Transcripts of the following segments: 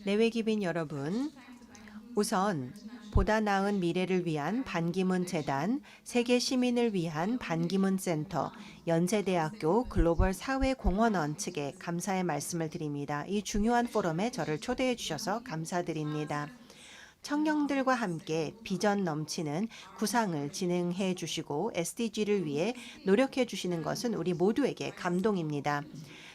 내외기빈 여러분, 우선 보다 나은 미래를 위한 반기문 재단, 세계 시민을 위한 반기문 센터, 연세대학교 글로벌 사회공헌원 측에 감사의 말씀을 드립니다. 이 중요한 포럼에 저를 초대해 주셔서 감사드립니다. 청년들과 함께 비전 넘치는 구상을 진행해 주시고 SDG를 위해 노력해 주시는 것은 우리 모두에게 감동입니다.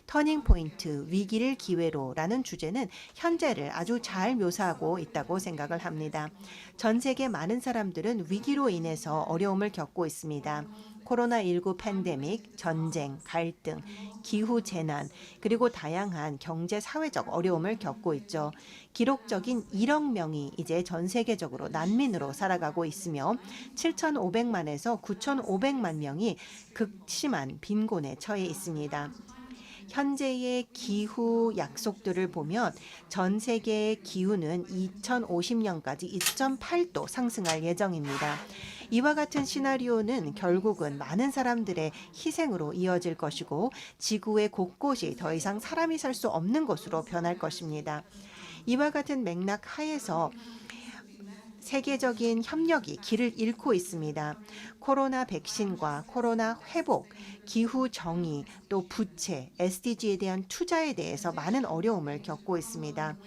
터닝 포인트, 위기를 기회로라는 주제는 현재를 아주 잘 묘사하고 있다고 생각을 합니다. 전 세계 많은 사람들은 위기로 인해서 어려움을 겪고 있습니다. 코로나19 팬데믹, 전쟁, 갈등, 기후 재난, 그리고 다양한 경제 사회적 어려움을 겪고 있죠. 기록적인 1억 명이 이제 전 세계적으로 난민으로 살아가고 있으며 7,500만에서 9,500만 명이 극심한 빈곤에 처해 있습니다. 현재의 기후 약속들을 보면 전 세계의 기후는 2050년까지 2.8도 상승할 예정입니다. 이와 같은 시나리오는 결국은 많은 사람들의 희생으로 이어질 것이고 지구의 곳곳이 더 이상 사람이 살 수 없는 곳으로 변할 것입니다. 이와 같은 맥락 하에서 세계적인 협력이 길을 잃고 있습니다. 코로나 백신과 코로나 회복, 기후 정의, 또 부채, SDG에 대한 투자에 대해서 많은 어려움을 겪고 있습니다.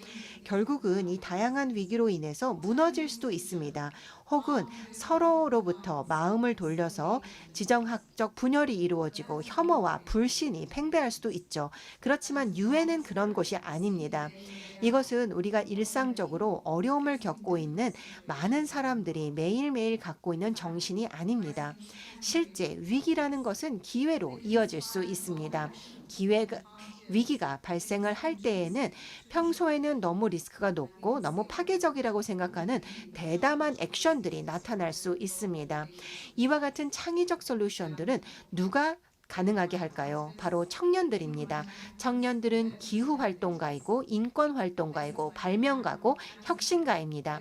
결국은 이 다양한 위기로 인해서 무너질 수도 있습니다. 혹은 서로로부터 마음을 돌려서 지정학적 분열이 이루어지고 혐오와 불신이 팽배할 수도 있죠. 그렇지만 유엔은 그런 곳이 아닙니다. 이것은 우리가 일상적으로 어려움을 겪고 있는 많은 사람들이 매일매일 갖고 있는 정신이 아닙니다. 실제 위기라는 것은 기회로 이어질 수 있습니다. 위기가 발생을 할 때에는 평소에는 너무 리스크가 높고 너무 파괴적이라고 생각하는 대담한 액션들이 나타날 수 있습니다. 이와 같은 창의적 솔루션들은 누가 가능하게 할까요? 바로 청년들입니다. 청년들은 기후 활동가이고 인권 활동가이고 발명가고 혁신가입니다.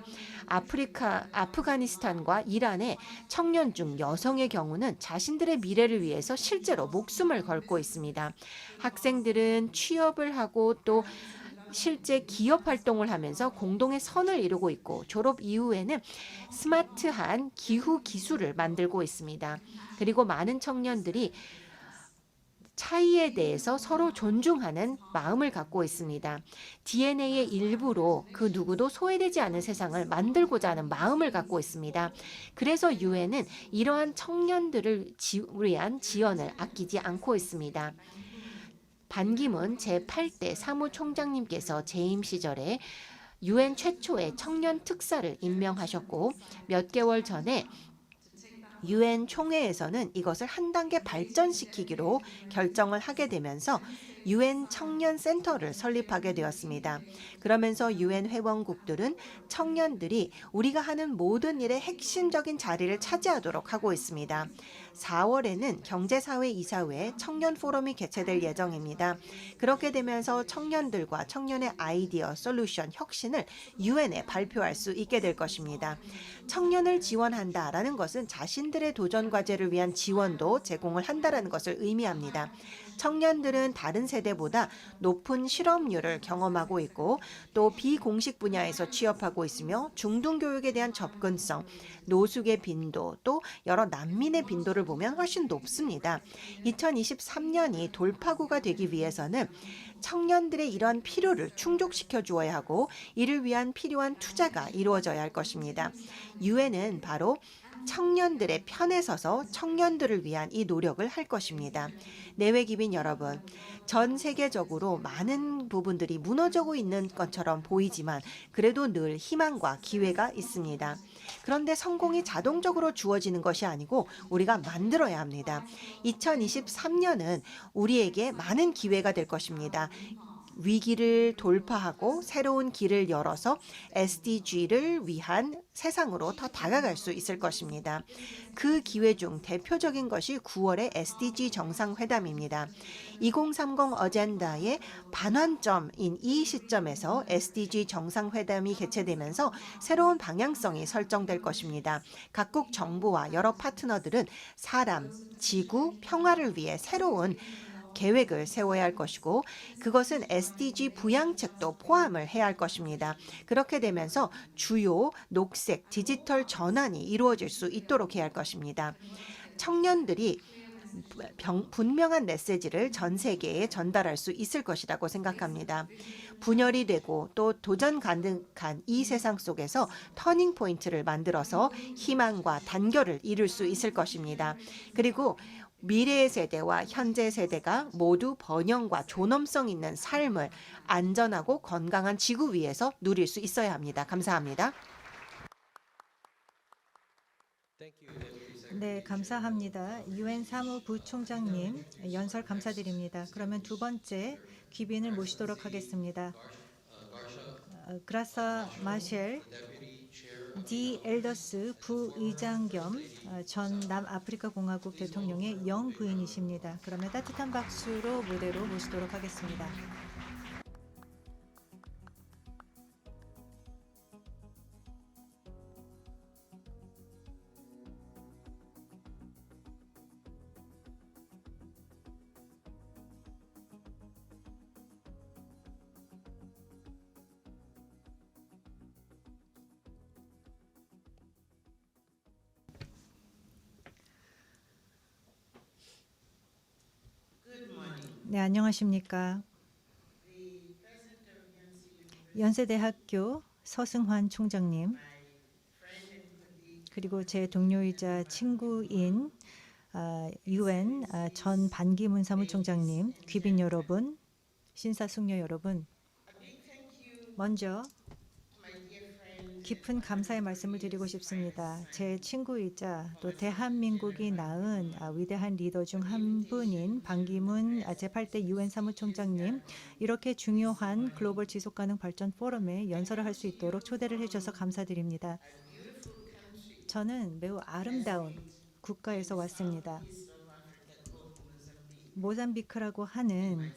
아프가니스탄과 이란의 청년 중 여성의 경우는 자신들의 미래를 위해서 실제로 목숨을 걸고 있습니다. 학생들은 취업을 하고 또 실제 기업 활동을 하면서 공동의 선을 이루고 있고 졸업 이후에는 스마트한 기후 기술을 만들고 있습니다. 그리고 많은 청년들이 차이에 대해서 서로 존중하는 마음을 갖고 있습니다. DNA의 일부로 그 누구도 소외되지 않은 세상을 만들고자 하는 마음을 갖고 있습니다. 그래서 유엔은 이러한 청년들을 위한 지원을 아끼지 않고 있습니다. 반기문 제8대 사무총장님께서 재임 시절에 유엔 최초의 청년 특사를 임명하셨고 몇 개월 전에 유엔 총회에서는 이것을 한 단계 발전시키기로 결정을 하게 되면서 유엔 청년 센터를 설립하게 되었습니다. 그러면서 유엔 회원국들은 청년들이 우리가 하는 모든 일의 핵심적인 자리를 차지하도록 하고 있습니다. 4월에는 경제사회 이사회 청년 포럼이 개최될 예정입니다. 그렇게 되면서 청년들과 청년의 아이디어, 솔루션, 혁신을 유엔에 발표할 수 있게 될 것입니다. 청년을 지원한다라는 것은 자신들의 도전 과제를 위한 지원도 제공을 한다라는 것을 의미합니다. 청년들은 다른 세대보다 높은 실업률을 경험하고 있고 또 비공식 분야에서 취업하고 있으며 중등교육에 대한 접근성, 노숙의 빈도, 또 여러 난민의 빈도를 보면 훨씬 높습니다. 2023년이 돌파구가 되기 위해서는 청년들의 이러한 필요를 충족시켜 주어야 하고 이를 위한 필요한 투자가 이루어져야 할 것입니다. 유엔은 바로 청년들의 편에 서서 청년들을 위한 이 노력을 할 것입니다. 내외기빈 여러분, 전 세계적으로 많은 부분들이 무너지고 있는 것처럼 보이지만 그래도 늘 희망과 기회가 있습니다. 그런데 성공이 자동적으로 주어지는 것이 아니고 우리가 만들어야 합니다. 2023년은 우리에게 많은 기회가 될 것입니다. 위기를 돌파하고 새로운 길을 열어서 SDG를 위한 세상으로 더 다가갈 수 있을 것입니다. 그 기회 중 대표적인 것이 9월의 SDG 정상회담입니다. 2030 어젠다의 반환점인 이 시점에서 SDG 정상회담이 개최되면서 새로운 방향성이 설정될 것입니다. 각국 정부와 여러 파트너들은 사람, 지구, 평화를 위해 새로운 계획을 세워야 할 것이고 그것은 SDG 부양책도 포함을 해야 할 것입니다. 그렇게 되면서 주요 녹색 디지털 전환이 이루어질 수 있도록 해야 할 것입니다. 청년들이 분명한 메시지를 전 세계에 전달할 수 있을 것이라고 생각합니다. 분열이 되고 또 도전 가능한 이 세상 속에서 터닝 포인트를 만들어서 희망과 단결을 이룰 수 있을 것입니다. 그리고 미래의 세대와 현재 세대가 모두 번영과 존엄성 있는 삶을 안전하고 건강한 지구 위에서 누릴 수 있어야 합니다. 감사합니다. 네, 감사합니다. 유엔 사무부총장님 연설 감사드립니다. 그러면 두 번째 귀빈을 모시도록 하겠습니다. 그라사 마셸 디 엘더스 부의장 겸 전 남아프리카 공화국 대통령의 영부인이십니다. 그러면 따뜻한 박수로 무대로 모시도록 하겠습니다. 네, 안녕하십니까. 연세대학교 서승환 총장님, 그리고 제 동료이자 친구인 유엔 전 반기문 사무총장님, 귀빈 여러분, 신사숙녀 여러분, 먼저 깊은 감사의 말씀을 드리고 싶습니다. 제 친구이자 또 대한민국이 낳은 위대한 리더 중 한 분인 반기문 제8대 유엔 사무총장님, 이렇게 중요한 글로벌 지속가능 발전 포럼에 연설을 할 수 있도록 초대를 해주셔서 감사드립니다. 저는 매우 아름다운 국가에서 왔습니다. 모잠비크라고 하는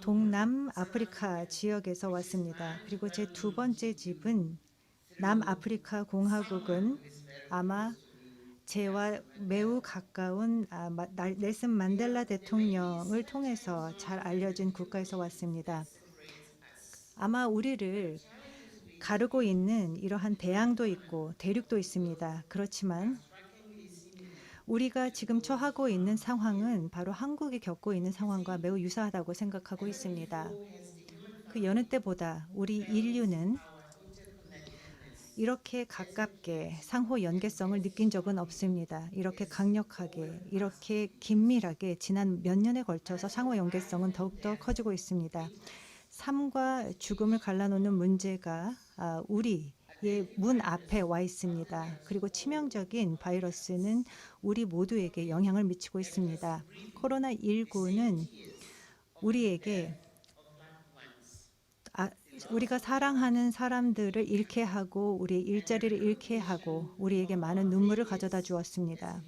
동남아프리카 지역에서 왔습니다. 그리고 제 두 번째 집은 남아프리카 공화국은 아마 제와 매우 가까운 넬슨 만델라 대통령을 통해서 잘 알려진 국가에서 왔습니다. 아마 우리를 가르고 있는 이러한 대양도 있고 대륙도 있습니다. 그렇지만 우리가 지금 처하고 있는 상황은 바로 한국이 겪고 있는 상황과 매우 유사하다고 생각하고 있습니다. 그 여느 때보다 우리 인류는 이렇게 가깝게 상호 연계성을 느낀 적은 없습니다. 이렇게 강력하게, 이렇게 긴밀하게 지난 몇 년에 걸쳐서 상호 연계성은 더욱더 커지고 있습니다. 삶과 죽음을 갈라놓는 문제가 우리의 문 앞에 와 있습니다. 그리고 치명적인 바이러스는 우리 모두에게 영향을 미치고 있습니다. 코로나19는 우리에게 우리가 사랑하는 사람들을 잃게 하고 우리의 일자리를 잃게 하고 우리에게 많은 눈물을 가져다 주었습니다.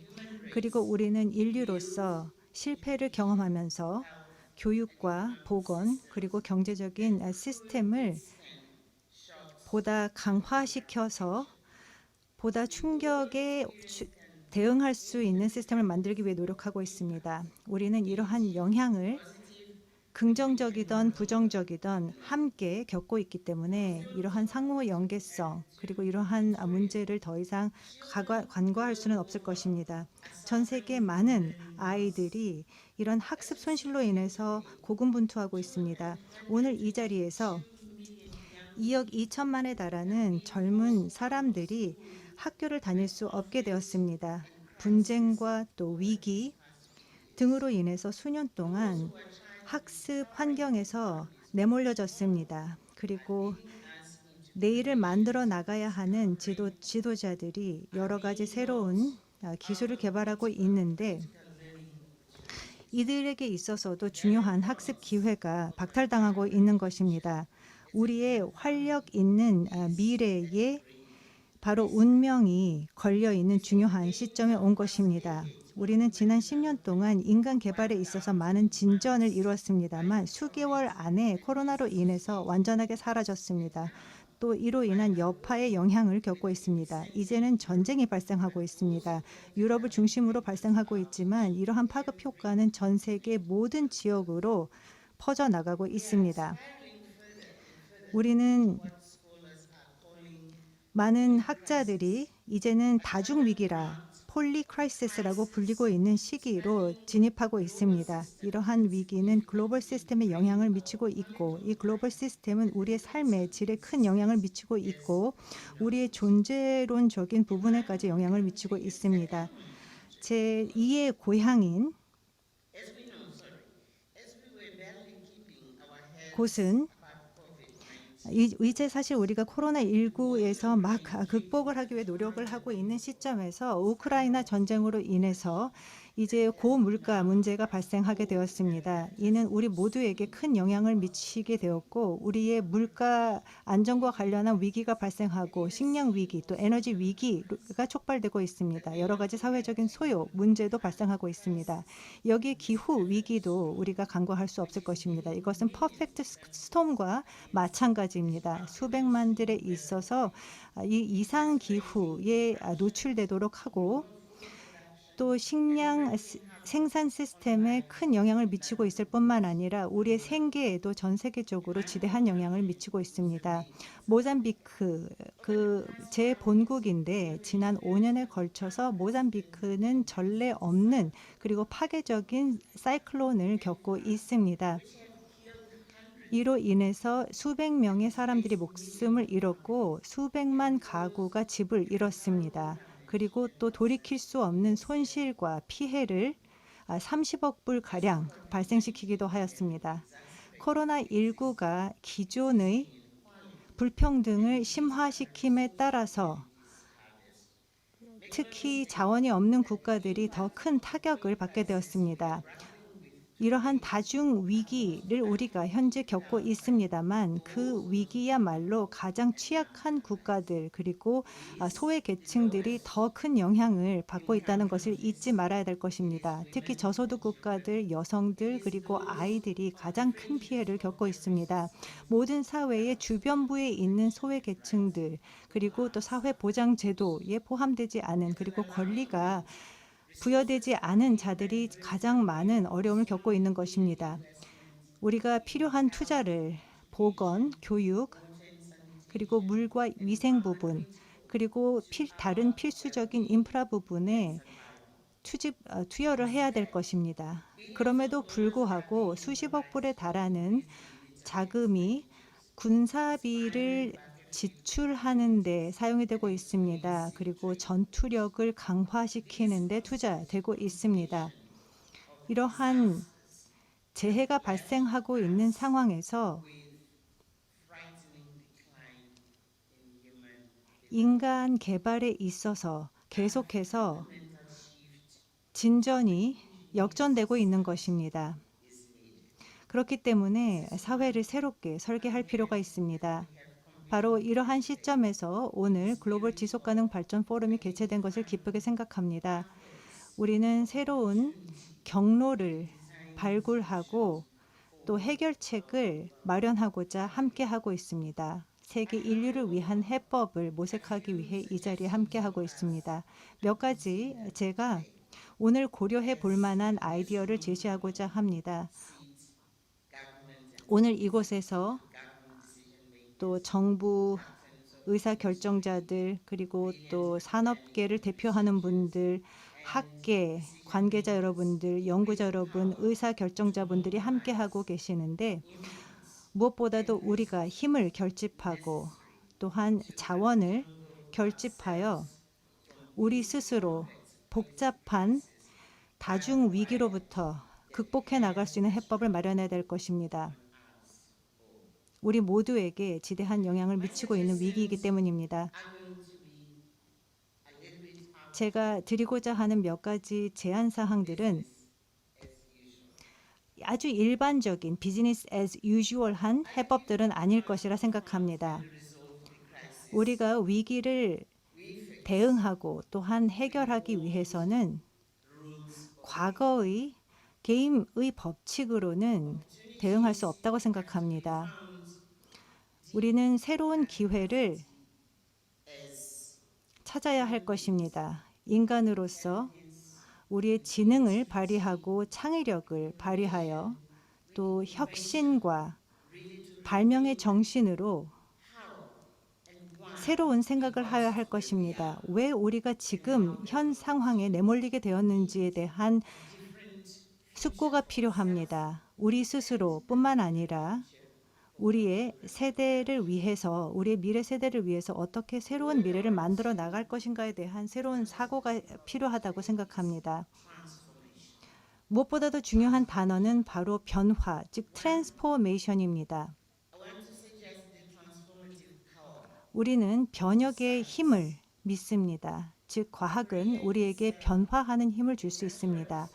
그리고 우리는 인류로서 실패를 경험하면서 교육과 보건 그리고 경제적인 시스템을 보다 강화시켜서 보다 충격에 대응할 수 있는 시스템을 만들기 위해 노력하고 있습니다. 우리는 이러한 영향을 긍정적이든 부정적이든 함께 겪고 있기 때문에 이러한 상호 연계성 그리고 이러한 문제를 더 이상 간과할 수는 없을 것입니다. 전 세계 많은 아이들이 이런 학습 손실로 인해서 고군분투하고 있습니다. 오늘 이 자리에서 2억 2천만에 달하는 젊은 사람들이 학교를 다닐 수 없게 되었습니다. 분쟁과 또 위기 등으로 인해서 수년 동안 학습 환경에서 내몰려졌습니다. 그리고 내일을 만들어 나가야 하는 지도자들이 여러 가지 새로운 기술을 개발하고 있는데 이들에게 있어서도 중요한 학습 기회가 박탈당하고 있는 것입니다. 우리의 활력 있는 미래에 바로 운명이 걸려있는 중요한 시점에 온 것입니다. 우리는 지난 10년 동안 인간 개발에 있어서 많은 진전을 이루었습니다만 수개월 안에 코로나로 인해서 완전하게 사라졌습니다. 또 이로 인한 여파의 영향을 겪고 있습니다. 이제는 전쟁이 발생하고 있습니다. 유럽을 중심으로 발생하고 있지만 이러한 파급 효과는 전 세계 모든 지역으로 퍼져나가고 있습니다. 우리는 많은 학자들이 이제는 다중위기라 폴리크라이시스라고 불리고 있는 시기로 진입하고 있습니다. 이러한 위기는 글로벌 시스템에 영향을 미치고 있고 이 글로벌 시스템은 우리의 삶의 질에 큰 영향을 미치고 있고 우리의 존재론적인 부분에까지 영향을 미치고 있습니다. 제 2의 고향인 곳은 이제 사실 우리가 코로나19에서 막 극복을 하기 위해 노력을 하고 있는 시점에서 우크라이나 전쟁으로 인해서 이제 고물가 문제가 발생하게 되었습니다. 이는 우리 모두에게 큰 영향을 미치게 되었고 우리의 물가 안정과 관련한 위기가 발생하고 식량 위기 또 에너지 위기가 촉발되고 있습니다. 여러 가지 사회적인 소요 문제도 발생하고 있습니다. 여기 기후 위기도 우리가 간과할 수 없을 것입니다. 이것은 퍼펙트 스톰과 마찬가지입니다. 수백만들에 있어서 이 이상 기후에 노출되도록 하고 또 식량 생산 시스템에 큰 영향을 미치고 있을 뿐만 아니라 우리의 생계에도 전 세계적으로 지대한 영향을 미치고 있습니다. 모잠비크 제 본국인데 지난 5년에 걸쳐서 모잠비크는 전례 없는 그리고 파괴적인 사이클론을 겪고 있습니다. 이로 인해서 수백 명의 사람들이 목숨을 잃었고 수백만 가구가 집을 잃었습니다. 그리고 또 돌이킬 수 없는 손실과 피해를 30억 불 가량 발생시키기도 하였습니다. 코로나19가 기존의 불평등을 심화시킴에 따라서 특히 자원이 없는 국가들이 더 큰 타격을 받게 되었습니다. 이러한 다중 위기를 우리가 현재 겪고 있습니다만 그 위기야말로 가장 취약한 국가들 그리고 소외 계층들이 더 큰 영향을 받고 있다는 것을 잊지 말아야 될 것입니다. 특히 저소득 국가들, 여성들 그리고 아이들이 가장 큰 피해를 겪고 있습니다. 모든 사회의 주변부에 있는 소외 계층들 그리고 또 사회보장제도에 포함되지 않은 그리고 권리가 부여되지 않은 자들이 가장 많은 어려움을 겪고 있는 것입니다. 우리가 필요한 투자를 보건, 교육, 그리고 물과 위생 부분, 그리고 다른 필수적인 인프라 부분에 투여를 해야 될 것입니다. 그럼에도 불구하고 수십억 불에 달하는 자금이 군사비를 지출하는 데 사용이 되고 있습니다. 그리고 전투력을 강화시키는 데 투자되고 있습니다. 이러한 재해가 발생하고 있는 상황에서 인간 개발에 있어서 계속해서 진전이 역전되고 있는 것입니다. 그렇기 때문에 사회를 새롭게 설계할 필요가 있습니다. 바로 이러한 시점에서 오늘 글로벌 지속가능 발전 포럼이 개최된 것을 기쁘게 생각합니다. 우리는 새로운 경로를 발굴하고 또 해결책을 마련하고자 함께하고 있습니다. 세계 인류를 위한 해법을 모색하기 위해 이 자리에 함께하고 있습니다. 몇 가지 제가 오늘 고려해 볼 만한 아이디어를 제시하고자 합니다. 오늘 이곳에서 또 정부 의사결정자들 그리고 또 산업계를 대표하는 분들, 학계 관계자 여러분들, 연구자 여러분, 의사결정자분들이 함께하고 계시는데 무엇보다도 우리가 힘을 결집하고 또한 자원을 결집하여 우리 스스로 복잡한 다중 위기로부터 극복해 나갈 수 있는 해법을 마련해야 될 것입니다. 우리 모두에게 지대한 영향을 미치고 있는 위기이기 때문입니다. 제가 드리고자 하는 몇 가지 제안 사항들은 아주 일반적인 비즈니스 as usual한 해법들은 아닐 것이라 생각합니다. 우리가 위기를 대응하고 또한 해결하기 위해서는 과거의 게임의 법칙으로는 대응할 수 없다고 생각합니다. 우리는 새로운 기회를 찾아야 할 것입니다. 인간으로서 우리의 지능을 발휘하고 창의력을 발휘하여 또 혁신과 발명의 정신으로 새로운 생각을 해야 할 것입니다. 왜 우리가 지금 현 상황에 내몰리게 되었는지에 대한 숙고가 필요합니다. 우리 스스로뿐만 아니라 우리의 세대를 위해서, 우리의 미래 세대를 위해서 어떻게 새로운 미래를 만들어 나갈 것인가에 대한 새로운 사고가 필요하다고 생각합니다. 무엇보다도 중요한 단어는 바로 변화, 즉 트랜스포메이션입니다. 우리는 변혁의 힘을 믿습니다. 즉 과학은 우리에게 변화하는 힘을 줄 수 있습니다.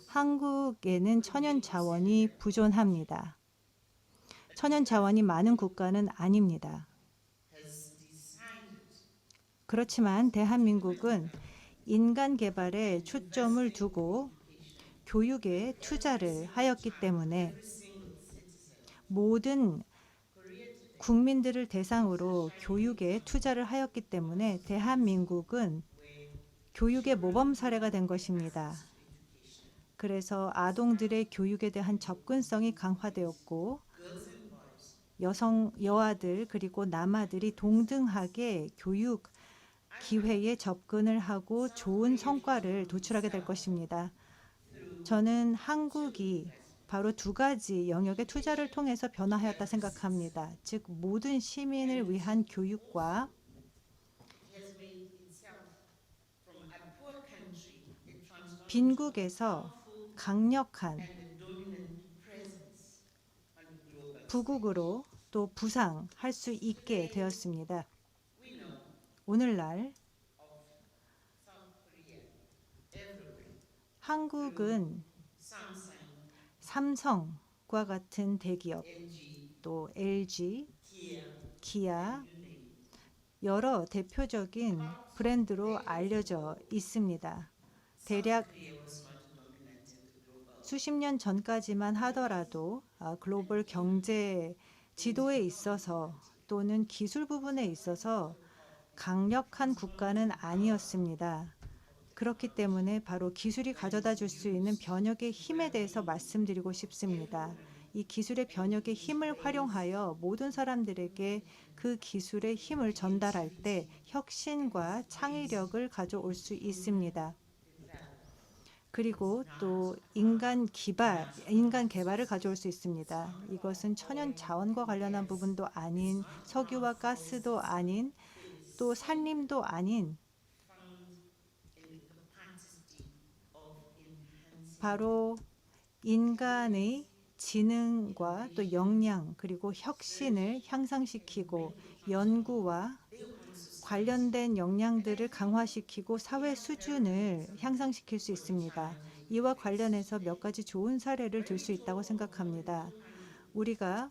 한국에는 천연 자원이 부족합니다. 천연 자원이 많은 국가는 아닙니다. 그렇지만 대한민국은 인간 개발에 초점을 두고 교육에 투자를 하였기 때문에 모든 국민들을 대상으로 교육에 투자를 하였기 때문에 대한민국은 교육의 모범 사례가 된 것입니다. 그래서 아동들의 교육에 대한 접근성이 강화되었고 여아들 그리고 남아들이 동등하게 교육 기회에 접근을 하고 좋은 성과를 도출하게 될 것입니다. 저는 한국이 바로 두 가지 영역의 투자를 통해서 변화하였다 생각합니다. 즉 모든 시민을 위한 교육과 빈국에서 강력한 부국으로 또 부상할 수 있게 되었습니다. 오늘날 한국은 삼성과 같은 대기업, 또 LG, 기아, 여러 대표적인 브랜드로 알려져 있습니다. 대략 수십 년 전까지만 하더라도 글로벌 경제 지도에 있어서 또는 기술 부분에 있어서 강력한 국가는 아니었습니다. 그렇기 때문에 바로 기술이 가져다 줄 수 있는 변혁의 힘에 대해서 말씀드리고 싶습니다. 이 기술의 변혁의 힘을 활용하여 모든 사람들에게 그 기술의 힘을 전달할 때 혁신과 창의력을 가져올 수 있습니다. 그리고 또 인간 개발을 가져올 수 있습니다. 이것은 천연 자원과 관련한 부분도 아닌 석유와 가스도 아닌 또 산림도 아닌 바로 인간의 지능과 또 역량 그리고 혁신을 향상시키고 연구와 관련된 역량들을 강화시키고 사회 수준을 향상시킬 수 있습니다. 이와 관련해서 몇 가지 좋은 사례를 들 수 있다고 생각합니다. 우리가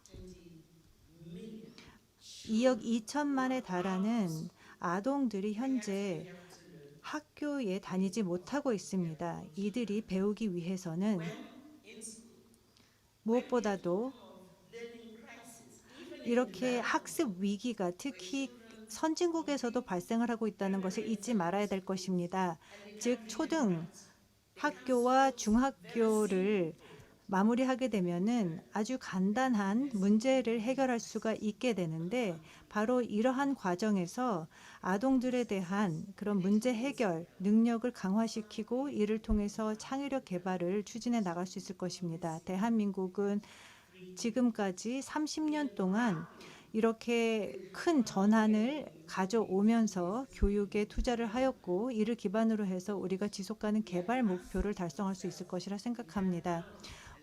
2억 2천만에 달하는 아동들이 현재 학교에 다니지 못하고 있습니다. 이들이 배우기 위해서는 무엇보다도 이렇게 학습 위기가 특히 선진국에서도 발생을 하고 있다는 것을 잊지 말아야 될 것입니다. 즉 초등 학교와 중학교를 마무리하게 되면은 아주 간단한 문제를 해결할 수가 있게 되는데 바로 이러한 과정에서 아동들에 대한 그런 문제 해결 능력을 강화시키고 이를 통해서 창의력 개발을 추진해 나갈 수 있을 것입니다. 대한민국은 지금까지 30년 동안 이렇게 큰 전환을 가져오면서 교육에 투자를 하였고 이를 기반으로 해서 우리가 지속가능 개발 목표를 달성할 수 있을 것이라 생각합니다.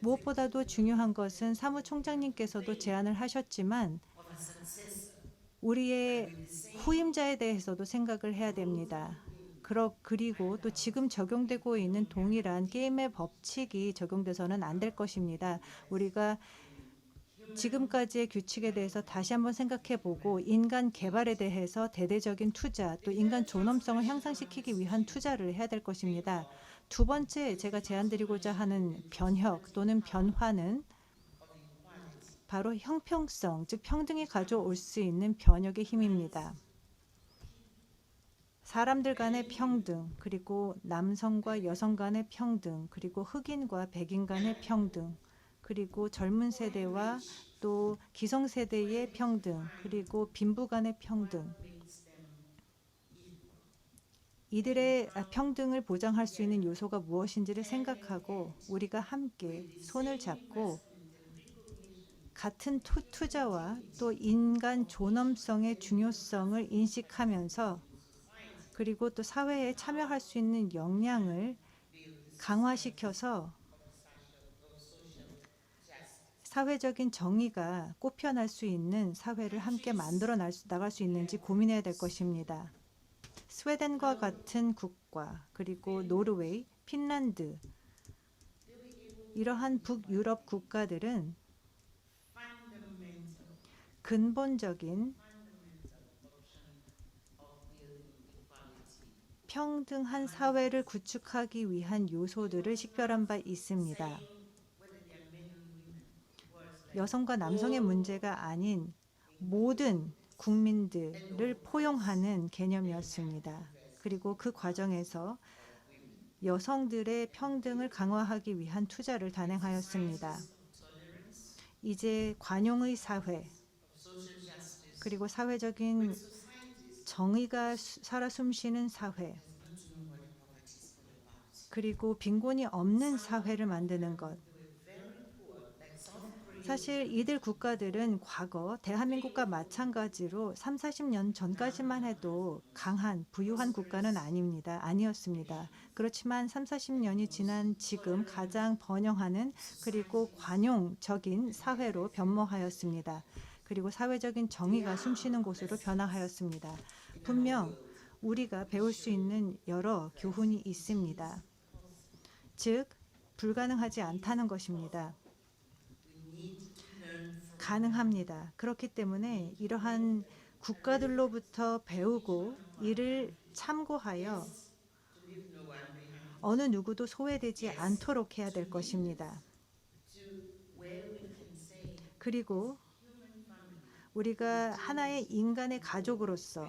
무엇보다도 중요한 것은 사무총장님께서도 제안을 하셨지만 우리의 후임자에 대해서도 생각을 해야 됩니다. 그리고 또 지금 적용되고 있는 동일한 게임의 법칙이 적용돼서는 안 될 것입니다. 우리가 지금까지의 규칙에 대해서 다시 한번 생각해보고 인간 개발에 대해서 대대적인 투자 또 인간 존엄성을 향상시키기 위한 투자를 해야 될 것입니다. 두 번째 제가 제안드리고자 하는 변혁 또는 변화는 바로 형평성, 즉 평등이 가져올 수 있는 변혁의 힘입니다. 사람들 간의 평등, 그리고 남성과 여성 간의 평등, 그리고 흑인과 백인 간의 평등, 그리고 젊은 세대와 또 기성세대의 평등, 그리고 빈부 간의 평등, 이들의 평등을 보장할 수 있는 요소가 무엇인지를 생각하고 우리가 함께 손을 잡고 같은 투자와 또 인간 존엄성의 중요성을 인식하면서 그리고 또 사회에 참여할 수 있는 역량을 강화시켜서 사회적인 정의가 꽃피어날 수 있는 사회를 함께 만들어 나갈 수 있는지 고민해야 될 것입니다. 스웨덴과 같은 국가, 그리고 노르웨이, 핀란드, 이러한 북유럽 국가들은 근본적인 평등한 사회를 구축하기 위한 요소들을 식별한 바 있습니다. 여성과 남성의 문제가 아닌 모든 국민들을 포용하는 개념이었습니다. 그리고 그 과정에서 여성들의 평등을 강화하기 위한 투자를 단행하였습니다. 이제 관용의 사회, 그리고 사회적인 정의가 살아 숨쉬는 사회, 그리고 빈곤이 없는 사회를 만드는 것. 사실 이들 국가들은 과거 대한민국과 마찬가지로 3, 40년 전까지만 해도 강한 부유한 국가는 아니었습니다. 그렇지만 3, 40년이 지난 지금 가장 번영하는 그리고 관용적인 사회로 변모하였습니다. 그리고 사회적인 정의가 숨쉬는 곳으로 변화하였습니다. 분명 우리가 배울 수 있는 여러 교훈이 있습니다. 즉, 불가능하지 않다는 것입니다. 가능합니다. 그렇기 때문에 이러한 국가들로부터 배우고 이를 참고하여 어느 누구도 소외되지 않도록 해야 될 것입니다. 그리고 우리가 하나의 인간의 가족으로서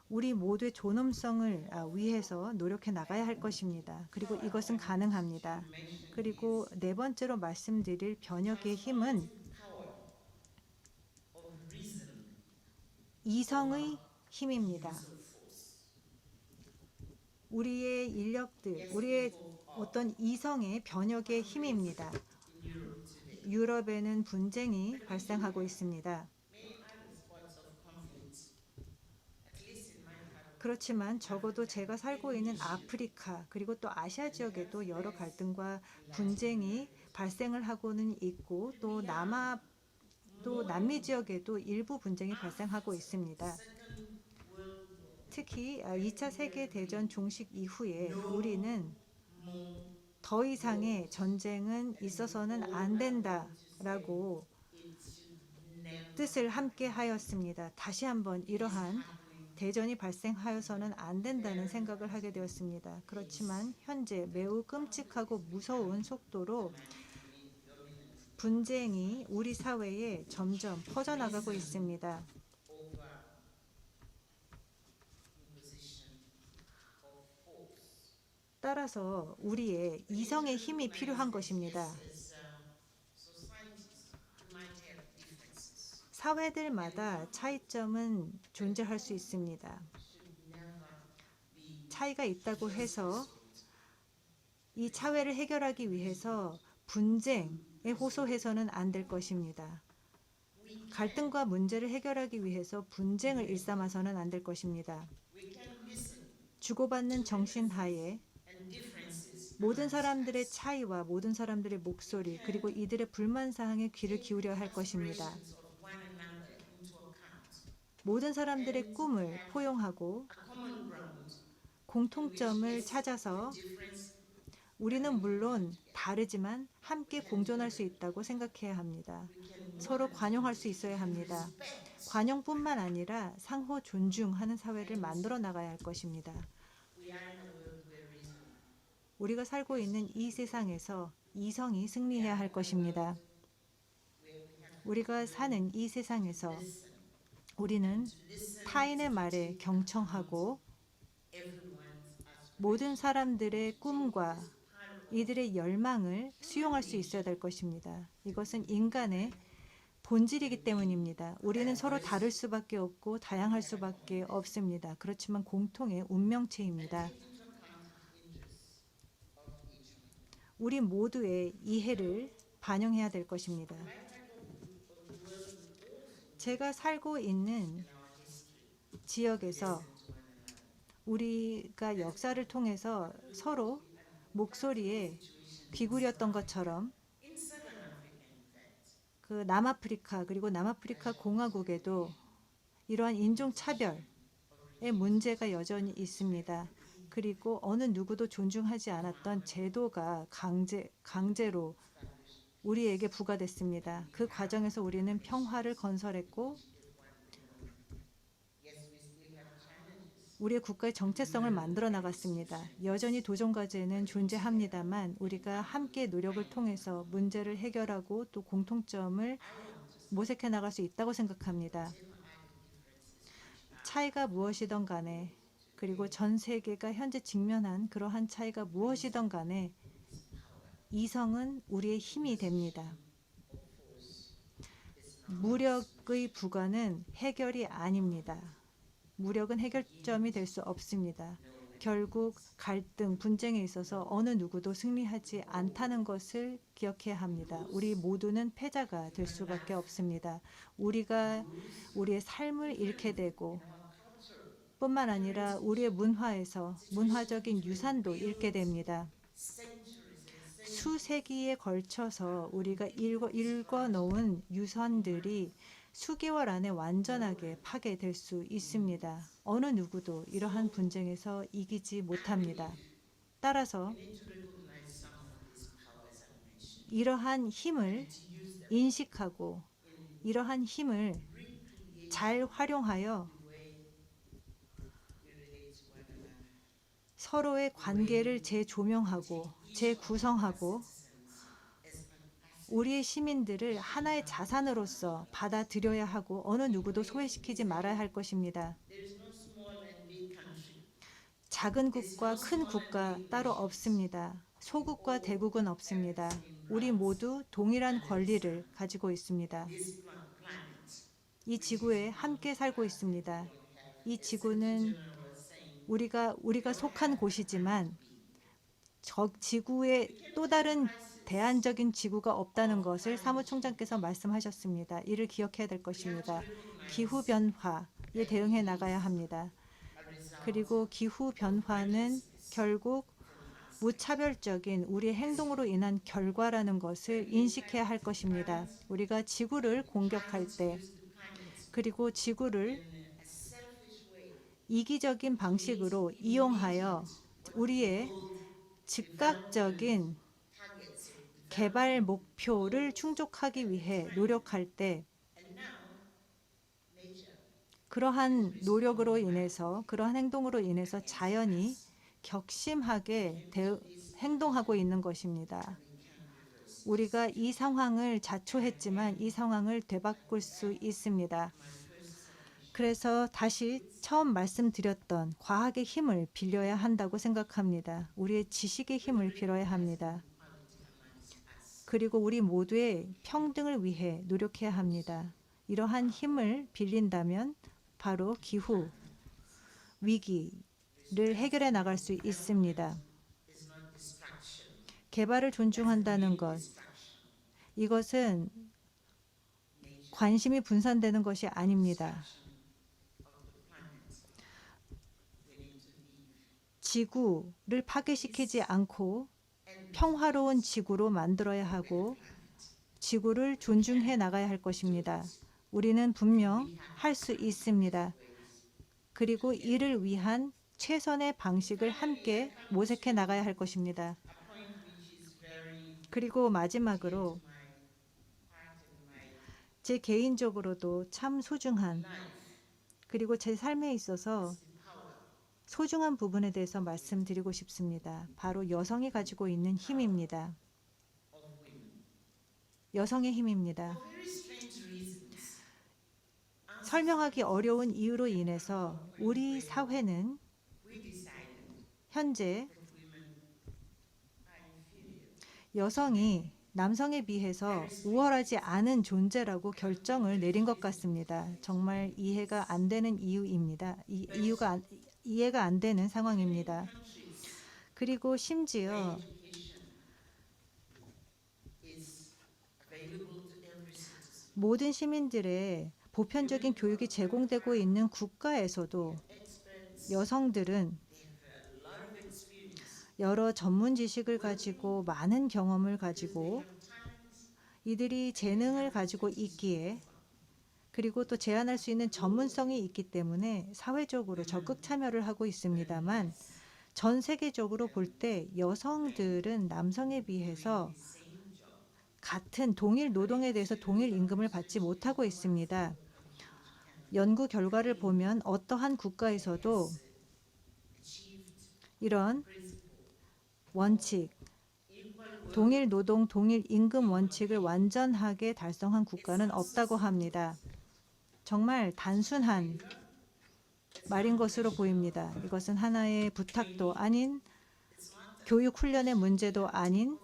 우리 모두의 존엄성을 위해서 노력해 나가야 할 것입니다. 그리고 이것은 가능합니다. 그리고 네 번째로 말씀드릴 변혁의 힘은 이성의 힘입니다. 우리의 인력들, 우리의 어떤 이성의 변혁의 힘입니다. 유럽에는 분쟁이 발생하고 있습니다. 그렇지만 적어도 제가 살고 있는 아프리카 그리고 또 아시아 지역에도 여러 갈등과 분쟁이 발생을 하고는 있고 또 남미 지역에도 일부 분쟁이 발생하고 있습니다. 특히 2차 세계대전 종식 이후에 우리는 더 이상의 전쟁은 있어서는 안 된다라고 뜻을 함께 하였습니다. 다시 한번 이러한 대전이 발생하여서는 안 된다는 생각을 하게 되었습니다. 그렇지만 현재 매우 끔찍하고 무서운 속도로 분쟁이 우리 사회에 점점 퍼져나가고 있습니다. 따라서 우리의 이성의 힘이 필요한 것입니다. 사회들마다 차이점은 존재할 수 있습니다. 차이가 있다고 해서 이 차이를 해결하기 위해서 분쟁에 호소해서는 안 될 것입니다. 갈등과 문제를 해결하기 위해서 분쟁을 일삼아서는 안 될 것입니다. 주고받는 정신하에 모든 사람들의 차이와 모든 사람들의 목소리 그리고 이들의 불만사항에 귀를 기울여야 할 것입니다. 모든 사람들의 꿈을 포용하고 공통점을 찾아서 우리는 물론 다르지만 함께 공존할 수 있다고 생각해야 합니다. 서로 관용할 수 있어야 합니다. 관용뿐만 아니라 상호 존중하는 사회를 만들어 나가야 할 것입니다. 우리가 살고 있는 이 세상에서 이성이 승리해야 할 것입니다. 우리가 사는 이 세상에서 우리는 타인의 말에 경청하고 모든 사람들의 꿈과 이들의 열망을 수용할 수 있어야 될 것입니다. 이것은 인간의 본질이기 때문입니다. 우리는 서로 다를 수밖에 없고 다양할 수밖에 없습니다. 그렇지만 공통의 운명체입니다. 우리 모두의 이해를 반영해야 될 것입니다. 제가 살고 있는 지역에서 우리가 역사를 통해서 서로 목소리에 귀 기울였던 것처럼 그 남아프리카 그리고 남아프리카 공화국에도 이러한 인종차별의 문제가 여전히 있습니다. 그리고 어느 누구도 존중하지 않았던 제도가 강제로 우리에게 부과됐습니다. 그 과정에서 우리는 평화를 건설했고 우리의 국가의 정체성을 만들어 나갔습니다. 여전히 도전과제는 존재합니다만 우리가 함께 노력을 통해서 문제를 해결하고 또 공통점을 모색해 나갈 수 있다고 생각합니다. 차이가 무엇이든 간에 그리고 전 세계가 현재 직면한 그러한 차이가 무엇이든 간에 이성은 우리의 힘이 됩니다. 무력의 부과는 해결이 아닙니다. 무력은 해결점이 될 수 없습니다. 결국 갈등, 분쟁에 있어서 어느 누구도 승리하지 않다는 것을 기억해야 합니다. 우리 모두는 패자가 될 수밖에 없습니다. 우리가 우리의 삶을 잃게 되고 뿐만 아니라 우리의 문화에서 문화적인 유산도 잃게 됩니다. 수세기에 걸쳐서 우리가 읽어놓은 유산들이 수개월 안에 완전하게 파괴될 수 있습니다. 어느 누구도 이러한 분쟁에서 이기지 못합니다. 따라서 이러한 힘을 인식하고 이러한 힘을 잘 활용하여 서로의 관계를 재조명하고 재구성하고 우리의 시민들을 하나의 자산으로서 받아들여야 하고 어느 누구도 소외시키지 말아야 할 것입니다. 작은 국가, 큰 국가 따로 없습니다. 소국과 대국은 없습니다. 우리 모두 동일한 권리를 가지고 있습니다. 이 지구에 함께 살고 있습니다. 이 지구는 우리가 속한 곳이지만 지구의 또 다른 대안적인 지구가 없다는 것을 사무총장께서 말씀하셨습니다. 이를 기억해야 될 것입니다. 기후변화에 대응해 나가야 합니다. 그리고 기후변화는 결국 무차별적인 우리의 행동으로 인한 결과라는 것을 인식해야 할 것입니다. 우리가 지구를 공격할 때 그리고 지구를 이기적인 방식으로 이용하여 우리의 즉각적인 개발 목표를 충족하기 위해 노력할 때 그러한 노력으로 인해서 그러한 행동으로 인해서 자연이 격심하게 행동하고 있는 것입니다. 우리가 이 상황을 자초했지만 이 상황을 되바꿀 수 있습니다. 그래서 다시 처음 말씀드렸던 과학의 힘을 빌려야 한다고 생각합니다. 우리의 지식의 힘을 빌어야 합니다. 그리고 우리 모두의 평등을 위해 노력해야 합니다. 이러한 힘을 빌린다면 바로 기후 위기를 해결해 나갈 수 있습니다. 개발을 존중한다는 것, 이것은 관심이 분산되는 것이 아닙니다. 지구를 파괴시키지 않고 평화로운 지구로 만들어야 하고 지구를 존중해 나가야 할 것입니다. 우리는 분명 할 수 있습니다. 그리고 이를 위한 최선의 방식을 함께 모색해 나가야 할 것입니다. 그리고 마지막으로 제 개인적으로도 참 소중한 그리고 제 삶에 있어서 소중한 부분에 대해서 말씀드리고 싶습니다. 바로 여성이 가지고 있는 힘입니다. 여성의 힘입니다. 설명하기 어려운 이유로 인해서 우리 사회는 현재 여성이 남성에 비해서 우월하지 않은 존재라고 결정을 내린 것 같습니다. 정말 이해가 안 되는 이유입니다. 이해가 안 되는 상황입니다. 그리고 심지어 모든 시민들의 보편적인 교육이 제공되고 있는 국가에서도 여성들은 여러 전문 지식을 가지고 많은 경험을 가지고 이들이 재능을 가지고 있기에 그리고 또 제안할 수 있는 전문성이 있기 때문에 사회적으로 적극 참여를 하고 있습니다만 전 세계적으로 볼 때 여성들은 남성에 비해서 같은 동일 노동에 대해서 동일 임금을 받지 못하고 있습니다. 연구 결과를 보면 어떠한 국가에서도 이런 원칙, 동일 노동, 동일 임금 원칙을 완전하게 달성한 국가는 없다고 합니다. 정말 단순한 말인 것으로 보입니다. 이것은 하나의 부탁도 아닌 교육 훈련의 문제도 아닌